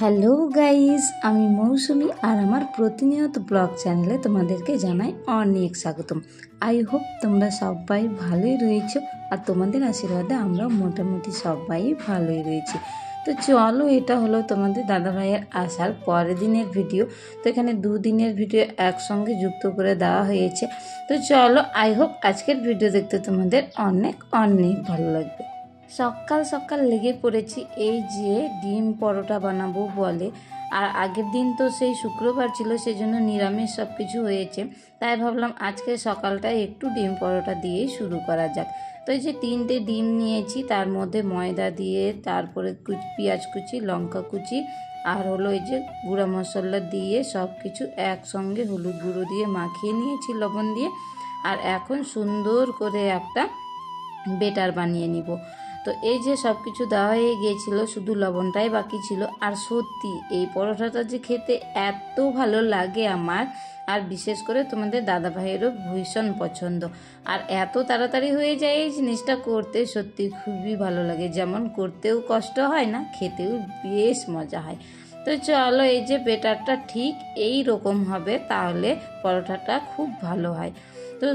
Hello guys, আমি মৌসুমি আর আমার প্রতিনিয়ত ব্লগ চ্যানেলে তোমাদেরকে জানাই অনেক স্বাগতম। আই হোপ তোমরা সবাই ভালোই রয়েছো আর তোমাদের আশীর্বাদে আমরা মোটামুটি সবাই ভালোই রয়েছি। তো চলো, এটা হলো তোমাদের দাদাভাইয়ের আসার পরের দিনের ভিডিও। তো এখানে দুদিনের ভিডিও একসঙ্গে যুক্ত করে দেওয়া হয়েছে। তো চলো, আই হোপ আজকের ভিডিও দেখতে তোমাদের অনেক অনেক ভালো লাগবে। সকাল সকাল লেগে পড়েছি এই যে ডিম পরোটা বানাবো বলে। আর আগের দিন তো সেই শুক্রবার ছিল, সেই জন্য নিরামিষ সব কিছু হয়েছে। তাই ভাবলাম আজকে সকালটা একটু ডিম পরোটা দিয়েই শুরু করা যাক। তো এই যে 3টে ডিম নিয়েছি, তার মধ্যে ময়দা দিয়ে, তারপরে পেঁয়াজ কুচি, লঙ্কা কুচি আর হলো এই যে গুঁড়া মশলা দিয়ে সব কিছু একসঙ্গে হলুদ গুঁড়ো দিয়ে মাখিয়ে নিয়েছি লবণ দিয়ে। আর এখন সুন্দর করে একটা বেটার বানিয়ে নিব। তো এই যে সব কিছু দেওয়া হয়ে গিয়েছিল, শুধু লবণটাই বাকি ছিল। আর সত্যি এই পরোটাটা যে খেতে এত ভালো লাগে আমার, আর বিশেষ করে তোমাদের দাদা ভাইয়েরও ভীষণ পছন্দ। আর এত তাড়াতাড়ি হয়ে যায় এই জিনিসটা করতে, সত্যি খুবই ভালো লাগে। যেমন করতেও কষ্ট হয় না, খেতেও বেশ মজা হয়। তো চলো, এই যে বেটারটা ঠিক এই রকম হবে, তাহলে পরোটাটা খুব ভালো হয়। তো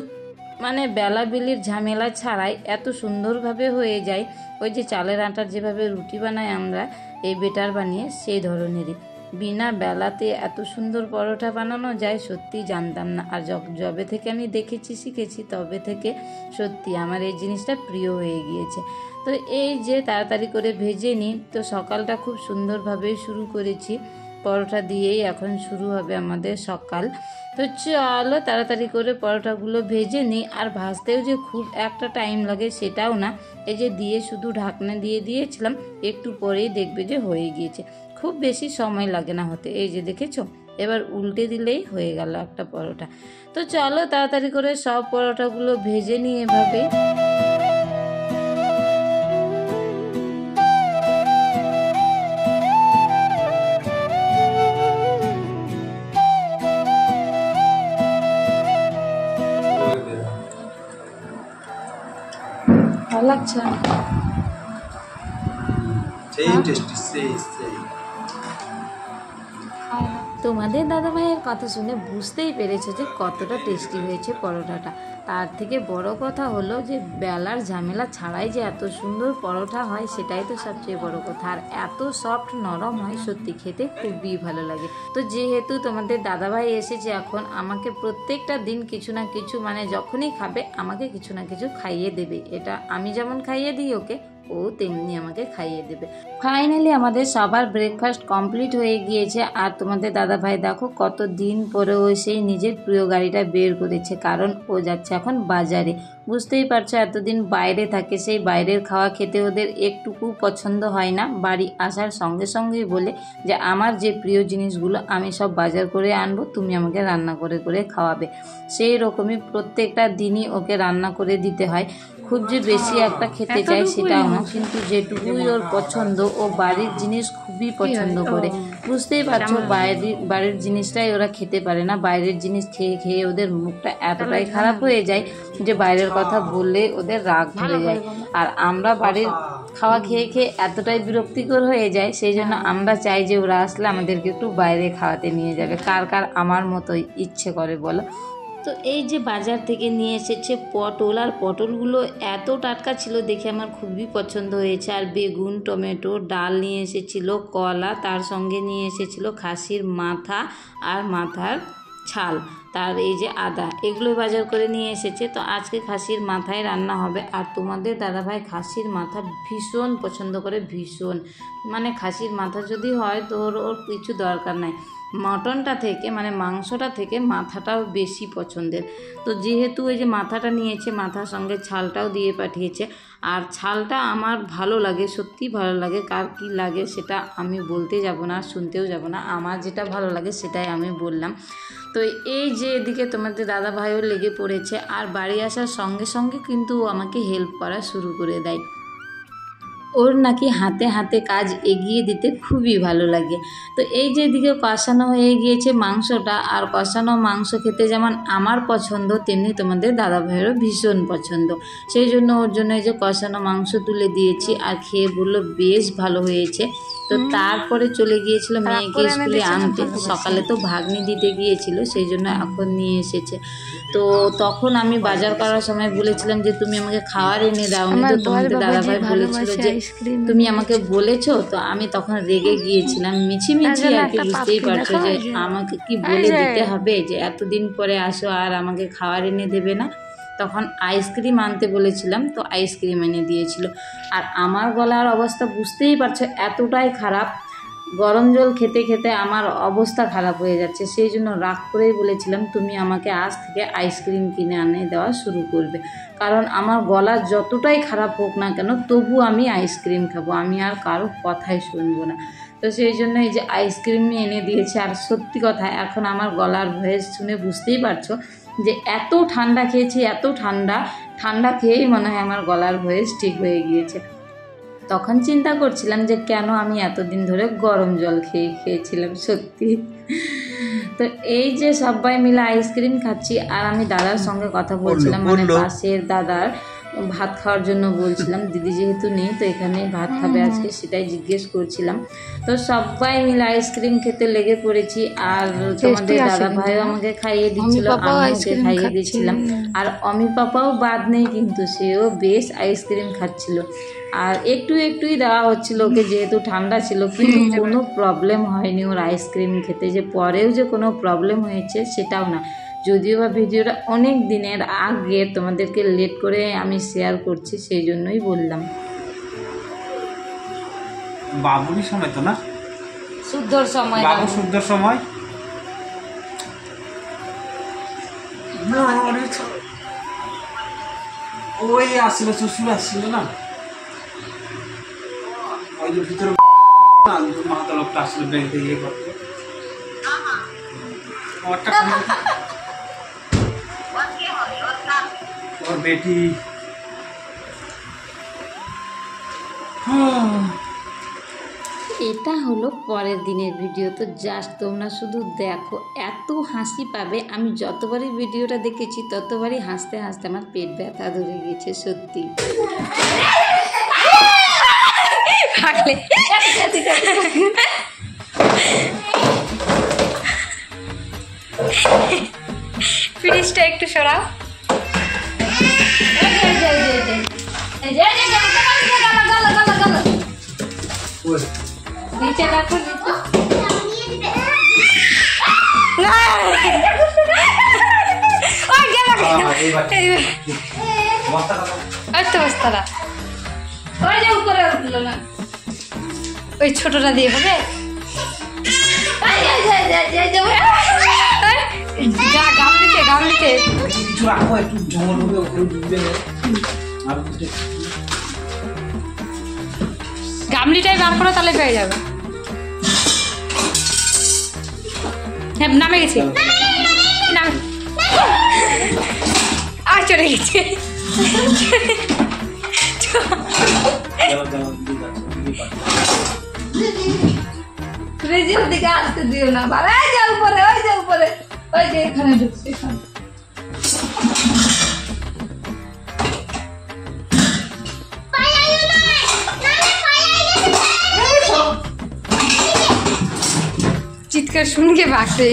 মানে বেলাবেলির ঝামেলা ছাড়াই এত সুন্দরভাবে হয়ে যায়। ওই যে চালের আটার যেভাবে রুটি বানাই আমরা এই বেটার বানিয়ে, সেই ধরনেরই। বিনা বেলাতে এত সুন্দর পরোটা বানানো যায়, সত্যি জানতাম না। আর যবে থেকে আমি দেখেছি শিখেছি, তবে থেকে সত্যি আমার এই জিনিসটা প্রিয় হয়ে গিয়েছে। তো এই যে তাড়াতাড়ি করে ভেজে নিই। তো সকালটা খুব সুন্দরভাবেই শুরু করেছি, পরোটা দিয়েই এখন শুরু হবে আমাদের সকাল। তো চলো তাড়াতাড়ি করে পরোটাগুলো ভেজে নিই। আর ভাজতেও যে খুব একটা টাইম লাগে সেটাও না, এই যে দিয়ে শুধু ঢাকনা দিয়ে দিয়েছিলাম, একটু পরেই দেখবে যে হয়ে গিয়েছে। খুব বেশি সময় লাগে না হতে। এই যে দেখেছো, এবার উল্টে দিলেই হয়ে গেল একটা পরোটা। তো চলো তাড়াতাড়ি করে সব পরোটাগুলো ভেজে নিই এভাবে। ভালো লাগছে তোমাদের দাদা ভাইয়ের কথা শুনে বুঝতেই পেরেছো যে কতটা টেস্টি হয়েছে পরোটাটা। তার থেকে বড় কথা হলো যে বেলার ঝামেলা ছাড়াই যে এত সুন্দর পরোটা হয়, সেটাই তো সবচেয়ে বড় কথা। আর এত সফট নরম হয়, সত্যি খেতে খুবই ভালো লাগে। তো যেহেতু তোমাদের দাদাভাই এসেছে, এখন আমাকে প্রত্যেকটা দিন কিছু না কিছু, মানে যখনই খাবে আমাকে কিছু না কিছু খাইয়ে দেবে। এটা আমি যেমন খাইয়ে দিই ওকে, ও তেমনি আমাকে খাইয়ে দেবে। ফাইনালি আমাদের সবার ব্রেকফাস্ট কমপ্লিট হয়ে গিয়েছে। আর তোমাদের দাদা ভাই দেখো কত দিন পরে ও সেই নিজের প্রিয় গাড়িটা বের করেছে, কারণ ও যাচ্ছে এখন বাজারে। বুঝতেই পারছো, এতদিন বাইরে থাকে, সেই বাইরের খাওয়া খেতে ওদের একটুকু পছন্দ হয় না। বাড়ি আসার সঙ্গে সঙ্গেই বলে যে আমার যে প্রিয় জিনিসগুলো আমি সব বাজার করে আনবো, তুমি আমাকে রান্না করে করে খাওয়াবে। সেই রকমই প্রত্যেকটা দিনই ওকে রান্না করে দিতে হয়। খুব যে বেশি একটা খেতে চাই সেটাও না, কিন্তু যেটুকুই ওর পছন্দ, ও বাড়ির জিনিস খুবই পছন্দ করে। বুঝতেই পারছো, বাড়ির জিনিসটাই ওরা খেতে পারে না। বাইরের জিনিস খেয়ে খেয়ে ওদের মুখটা এতটাই খারাপ হয়ে যায় যে বাইরের কথা বললে ওদের রাগ ধরে যায়। আর আমরা বাড়ির খাওয়া খেয়ে খেয়ে এতটাই বিরক্তিকর হয়ে যায়, সেই জন্য আমরা চাই যে ওরা আসলে আমাদেরকে একটু বাইরে খাওয়াতে নিয়ে যাবে। কার কার আমার মতোই ইচ্ছে করে বলো। তো এই যে বাজার থেকে নিয়ে এসেছে পটল, আর পটলগুলো এত টাটকা ছিল দেখে আমার খুবই পছন্দ হয়েছে। আর বেগুন, টমেটো, ডাল নিয়ে এসেছিল, কলা, তার সঙ্গে নিয়ে এসেছিল খাসির মাথা আর মাথার ছাল, তার এই যে আদা, এগুলো বাজার করে নিয়ে এসেছে। তো আজকে খাসির মাথায় রান্না হবে। আর তোমাদের দাদাভাই খাসির মাথা ভীষণ পছন্দ করে, ভীষণ। মানে খাসির মাথা যদি হয় তো ওর কিছু দরকার নাই। মটনটা থেকে, মানে মাংসটা থেকে মাথাটাও বেশি পছন্দের। তো যেহেতু এই যে মাথাটা নিয়েছে, মাথার সঙ্গে ছালটাও দিয়ে পাঠিয়েছে। আর ছালটা আমার ভালো লাগে, সত্যি ভালো লাগে। কার কী লাগে সেটা আমি বলতে যাব না, শুনতেও যাব না। আমার যেটা ভালো লাগে সেটাই আমি বললাম। তো এই যে এদিকে তোমাদের দাদা ভাইও লেগে পড়েছে। আর বাড়ি আসার সঙ্গে সঙ্গে কিন্তু আমাকে হেল্প করা শুরু করে দেয়। ওর নাকি হাতে হাতে কাজ এগিয়ে দিতে খুবই ভালো লাগে। তো এই যে এদিকে কষানো হয়ে গিয়েছে মাংসটা। আর কষানো মাংস খেতে যেমন আমার পছন্দ, তেমনি তোমাদের দাদা ভাইয়েরও ভীষণ পছন্দ। সেই জন্য ওর জন্য এই যে কষানো মাংস তুলে দিয়েছি, আর খেয়ে বললো বেশ ভালো হয়েছে। তো তারপরে চলে গিয়েছিল মেয়েকে স্কুলে আনতে। সকালে তো ভাগ্নি দিতে গিয়েছিল, সেই জন্য এখন নিয়ে এসেছে। তো তখন আমি বাজার করার সময় বলেছিলাম যে তুমি আমাকে খাবার এনে দাও নি, তো তোমাদের দাদাভাই বলেছিল যে তুমি আমাকে বলেছো। তো আমি তখন রেগে গিয়েছিলাম মিছিমিছি আর কি, বুঝতেই পারছো যে আমাকে কি বলে দিতে হবে যে এতদিন পরে আসো আর আমাকে খাবার এনে দেবে না। তখন আইসক্রিম আনতে বলেছিলাম, তো আইসক্রিম এনে দিয়েছিল। আর আমার গলার অবস্থা বুঝতেই পারছো এতটাই খারাপ, গরম জল খেতে খেতে আমার অবস্থা খারাপ হয়ে যাচ্ছে। সেই জন্য রাগ করেই বলেছিলাম তুমি আমাকে আজ থেকে আইসক্রিম কিনে আনে দেওয়া শুরু করবে, কারণ আমার গলা যতটাই খারাপ হোক না কেন তবু আমি আইসক্রিম খাবো, আমি আর কারো কথাই শুনবো না। তো সেই জন্য এই যে আইসক্রিম এনে দিয়েছে। আর সত্যি কথা এখন আমার গলার ভয়েস শুনে বুঝতেই পারছো যে এত ঠান্ডা খেয়েছি, এত ঠান্ডা খেয়েই মনে হয় আমার গলার ভয়েস ঠিক হয়ে গিয়েছে। তখন চিন্তা করছিলাম যে কেন আমি এতদিন ধরে গরম জল খেয়েছিলাম সত্যি। তো এই যে সবাই মিলে আইসক্রিম খাচ্ছি আর আমি দাদার সঙ্গে কথা বলছিলাম, মানে পাশের দাদার ভাত খাওয়ার জন্য বলছিলাম। দিদি যেহেতু নেই তো এখানে ভাত খাবে আজকে, সেটাই জিজ্ঞেস করছিলাম। তো সবাই মিলে আইসক্রিম খেতে লেগে পড়েছি। আর তোমাদের দাদা ভাইও আমাকে খাইয়ে দিচ্ছিল, আমি ওকে খাইয়ে দিচ্ছিলাম। আর অমি পাপাও বাদ নেই কিন্তু, সেও বেশ আইসক্রিম খাচ্ছিল। আর একটুই দেওয়া হচ্ছিল ওকে, যেহেতু ঠান্ডা ছিল। কিন্তু কোনো প্রবলেম হয়নি ওর আইসক্রিম খেতে, যে পরেও যে কোনো প্রবলেম হয়েছে সেটাও না। যদিও বা ভিডিওটা অনেক দিনের আগে, তোমাদেরকে লেট করে আমি শেয়ার করছি, সেই জন্যই বললাম। বাবুরই সময় তো না, শুদ্ধর সময়, বাবু শুদ্ধর সময়। ওই আসছিল, শ্বশুর আসছিল না, ওই যে ভিতরে মাথা লোকটা আসছিল ব্যাংক থেকে ইয়ে করতে। ওর বেটি এটা হলো পরের দিনের ভিডিও। তো জাস্ট তোমরা শুধু দেখো, এত হাসি পাবে। আমি যতবারই ভিডিওটা দেখেছি ততবারই হাসতে হাসতে আমার পেট ব্যথা ধরে গেছে সত্যি। ফ্রিজটা একটু সরাও। নিচে রাখো, বস্তাটা ওই যে উপরে উঠলো না, ওই ছোটটা দিয়ে হবে। গামলিতে কিছু রাখো, একটু জঙ্গল হবে, ওখানে ডুববে। গামলিটাই বার করো, তাহলে পেয়ে যাবে। হ্যাঁ নামে গেছি, আর চলে গেছে। ফ্রিজের দিকে আসতে দিও না, বাবা যা উপরে, ওই যে উপরে, ওই যে এখানে ঢুকছে। চিৎকার শুনকে বাঁকতে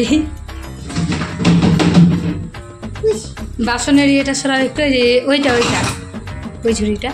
বাসনের ইয়েটা সরা একটু, ওইটা ওই ঝুড়িটা।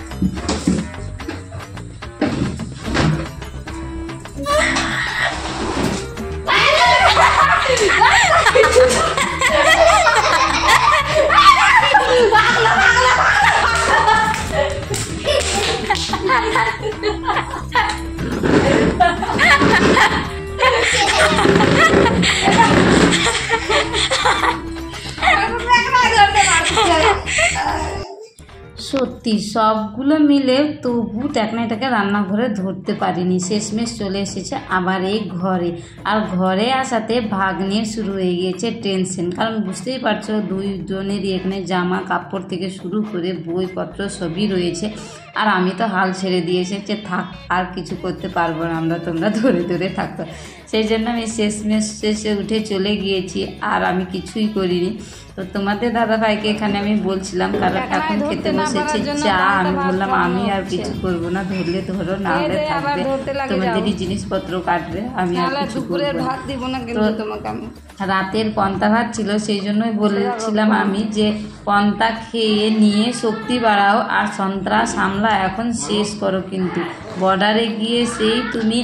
সত্যি সবগুলো মিলে তবু এটাকে রান্নাঘরে ধরতে পারিনি। শেষমেশ চলে এসেছে আবার এই ঘরে। আর ঘরে আসাতে ভাগ্নের শুরু হয়ে গিয়েছে টেনশন, কারণ বুঝতেই পারছো দুইজনেরই এখানে জামা কাপড় থেকে শুরু করে বইপত্র সবই রয়েছে। আর আমি তো হাল ছেড়ে দিয়ে এসেছি, থাক আর কিছু করতে পারবো না আমরা, তোমরা ধরে ধরে থাকো। সেই জন্য আমি শেষমেশ শেষে উঠে চলে গিয়েছি, আর আমি কিছুই করিনি। তো তোমাদের দাদাভাইকে এখানে আমি বলছিলাম, কারণ এখন খেতে বসেছে চা। আমি বললাম আমি আর কিছু করবো না, ধরলে ধরো, না হলে থাকবে, তোমাদেরই জিনিসপত্র কাটবে, আমি আর কিছু করবো না। তো রাতের পন্তা ভাত ছিল, সেই জন্যই বলছিলাম আমি যে পন্তা খেয়ে নিয়ে শক্তি বাড়াও, আর সন্ত্রাস হামলা এখন শেষ করো। কিন্তু বর্ডারে গিয়ে সেই তুমি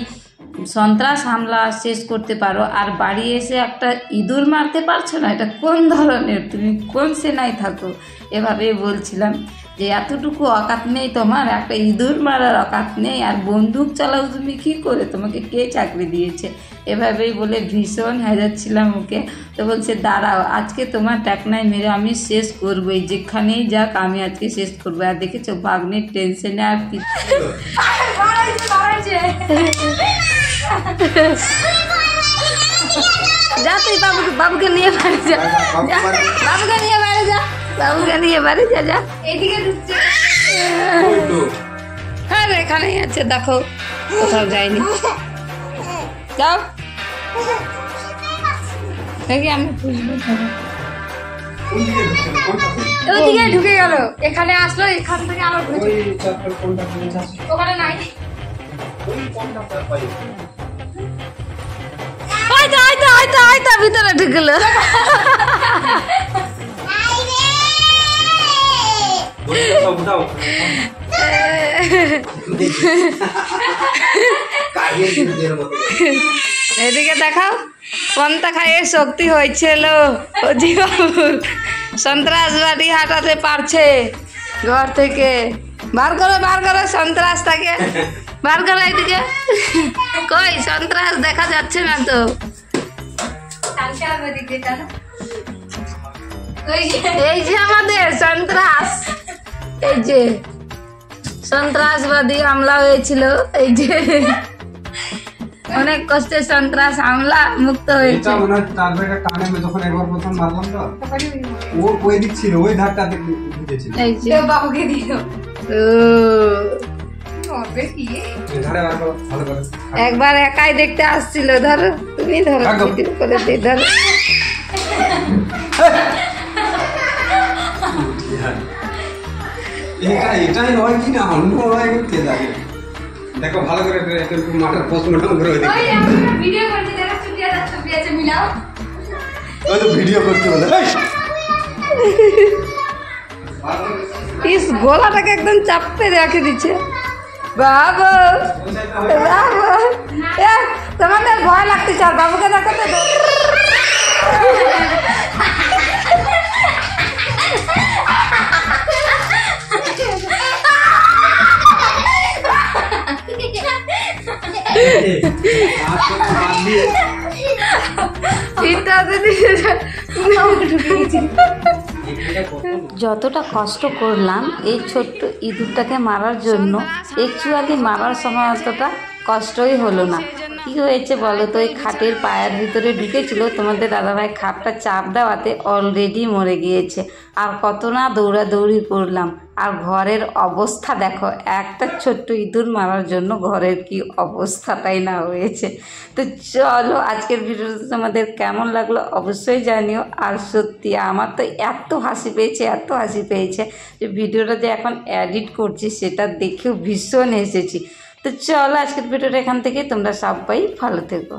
সন্ত্রাস হামলা শেষ করতে পারো, আর বাড়ি এসে একটা ইঁদুর মারতে পারছো না? এটা কোন ধরনের, তুমি কোন সেনায় থাকো? এভাবেই বলছিলাম যে এতটুকু অকাত নেই তোমার, একটা ইঁদুর মারার অকাত নেই, আর বন্দুক চালাও তুমি কী করে? তোমাকে কে চাকরি দিয়েছে? এভাবেই বলে ভীষণ হাজাচ্ছিলাম ওকে। তো বলছে দাঁড়াও, আজকে তোমার ট্যাকনায় মেরে আমি শেষ করবোই, যেখানেই যাক আমি আজকে শেষ করবো। আর দেখেছো ভাগ্নের টেনশনে আর কি যা, তুই বাবুকে নিয়ে বাড়ি যা, বাবুকে নিয়ে বাড়ি যা, বাবুকে নিয়ে বাড়ি যা, যা। এদিকে ঢুকছে। হ্যাঁ এখানেই আছে, দেখো কোথাও যায়নি। যাও দেখি আমি ওইদিকে ঢুকে গেল, এখানে আসলো, এখান থেকে আবার ওখানে নাই। ভিতরে ঢুকলো। এদিকে দেখাও, পন্তা খাইয়ে শক্তি হয়েছিল সন্ত্রাসবাদী হাঁটাতে পারছে ঘর থেকে। বার করো সন্ত্রাসটাকে, বার করো। এদিকে কই সন্ত্রাস দেখা যাচ্ছে না তো। এই যে আমাদের সন্ত্রাস, এই যে সন্ত্রাসবাদী হামলা হয়েছিল, এই যে অনেক কষ্টে সন্ত্রাস হামলা মুক্ত হয়েছে। যখন একবার প্রথম মারলাম তো ওই দিক ছিল, ওই ধারটা ঢুকেছিল। এই যে বাবুকে দিও। একবার একাই দেখতে আসছিল, ধরো তুমি ধরো, ভিডিও করে দিই, ধরো। এটাই হয় কি না, অন্য হয় কে জানে। দেখো ভালো করে মাঠের পোস্টমর্টম করে ভিডিও করতে দেখো, ছবি আছে মিলাও। ওই তো ভিডিও করতে বলে ইস গলাটাকে একদম চাপতে রেখে দিচ্ছে। বাবু বাবু, তোমাদের ভয় লাগতেছে, আর বাবুকে দেখো তো। যতটা কষ্ট করলাম এই ছোট্ট ইঁদুরটাকে মারার জন্য, অ্যাকচুয়ালি মারার সময় অতটা কষ্টই হলো না। কি হয়েছে বলো তো, ওই খাটের পায়ের ভিতরে ঢুকেছিল, তোমাদের দাদাভাই খাটটা চাপ দেওয়াতে অলরেডি মরে গিয়েছে। আর কত না দৌড়াদৌড়ি করলাম, আর ঘরের অবস্থা দেখো, একটা ছোট্ট ইঁদুর মারার জন্য ঘরের কি অবস্থাটাই না হয়েছে। তো চলো আজকের ভিডিওটা তোমাদের কেমন লাগলো অবশ্যই জানিও। আর সত্যি আমার তো এত হাসি পেয়েছে যে ভিডিওটা যে এখন এডিট করছি সেটা দেখেও ভীষণ হেসেছি। তো চলো আজকের ভিডিওটা এখান থেকে, তোমরা সবাই ভালো থেকো।